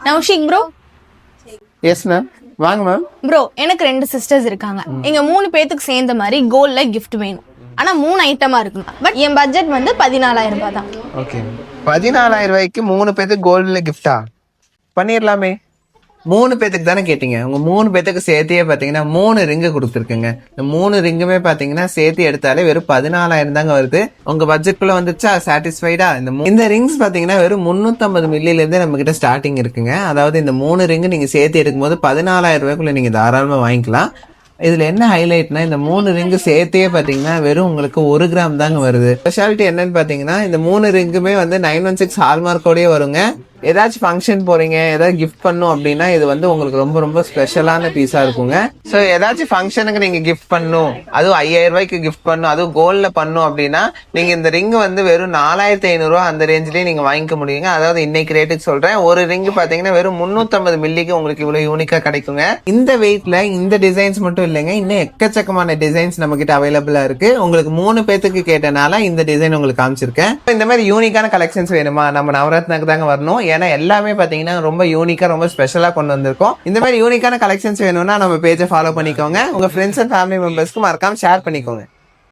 நௌஷிக் bro. Yes ma'am, வாங்க ma'am. Bro எனக்கு 2 sisters இருக்காங்க. எங்க 3 பேத்துக்கு சேர்ந்த மாதிரி கோல்ட்ல கிஃப்ட் வேணும். ஆனா 3 ஐட்டமா இருக்குங்க. பட் என் பட்ஜெட் வந்து 14,000 ரூபாய் தான். ஓகே, 14,000 ரூபாய்க்கு 3 பேத்துக்கு கோல்டுல கிஃப்டா பண்ணிடலாமே. 3 பேத்துக்கு தானே கேட்டீங்க. உங்க 3 பேத்துக்கு சேர்த்தியே பாத்தீங்கன்னா 3 ரிங்கு கொடுத்துருக்குங்க. இந்த 3 ரிங்குமே பாத்தீங்கன்னா சேர்த்து எடுத்தாலே வெறும் 14,000 தாங்க வருது. உங்க பட்ஜெட்குள்ள வந்துச்சா? சாட்டிஸ்ஃபைடா? இந்த ரிங்ஸ் பாத்தீங்கன்னா வெறும் 350 மில்லில இருந்தே நம்ம கிட்ட ஸ்டார்டிங் இருக்குங்க. அதாவது இந்த 3 ரிங்கு நீங்க சேர்த்து எடுக்கும்போது 14,000 ரூபாய்க்குள்ள நீங்க தாராளமா வாங்கிக்கலாம். இதுல என்ன ஹைலைட்னா, இந்த 3 ரிங்கு சேர்த்தே பாத்தீங்கன்னா வெறும் உங்களுக்கு 1 கிராம் தாங்க வருது. ஸ்பெஷாலிட்டி என்னன்னு பாத்தீங்கன்னா, இந்த 3 ரிங்குமே வந்து 916 ஹால்மார்க்கோடய வருங்க. ஏதாச்சும் ஃபங்க்ஷன் போறீங்க, ஏதாவது கிஃப்ட் பண்ணும் அப்படின்னா இது வந்து உங்களுக்கு ரொம்ப ரொம்ப ஸ்பெஷலான பீஸா இருக்குங்க. ஸோ ஏதாச்சும் ஃபங்க்ஷனுக்கு நீங்க கிஃப்ட் பண்ணும், அதுவும் 5,000 ரூபாய்க்கு கிஃப்ட் பண்ணும், அதுவும் கோல்ட்ல பண்ணும் அப்படின்னா நீங்க இந்த ரிங் வந்து வெறும் 4,500 ரூபா அந்த ரேஞ்சிலேயே நீங்க வாங்கிக்க முடியுங்க. அதாவது இன்னைக்கு ரேட்டுக்கு சொல்றேன். ஒரு ரிங் பாத்தீங்கன்னா வெறும் 350 மில்லிக்கு உங்களுக்கு இவ்வளவு யூனிக்கா கிடைக்குங்க. இந்த வெயிட்ல இந்த டிசைன்ஸ் மட்டும் இல்லைங்க, இன்னும் எக்கச்சக்கமான டிசைன்ஸ் நம்ம கிட்ட அவைலபிளா இருக்கு. உங்களுக்கு 3 பேத்துக்கு கேட்டனால இந்த டிசைன் உங்களுக்கு காமிச்சிருக்கேன். இந்த மாதிரி யூனிக்கான கலெக்ஷன்ஸ் வேணுமா, நம்ம நவரத்னாக்கு தாங்க வரணும். ஏன்னா எல்லாமே பாத்தீங்கன்னா ரொம்ப யூனிக்கா ரொம்ப ஸ்பெஷலா கொண்டு வந்திருக்கோம். இந்த மாதிரி யூனிக்கான கலெக்ஷன்ஸ் வேணும்னா நம்ம பேஜை ஃபாலோ பண்ணிக்கோங்க. உங்க ஃப்ரெண்ட்ஸ் அண்ட் ஃபேமிலி மெம்பர்ஸ்க்கு மறக்காம ஷேர் பண்ணிக்கோங்க.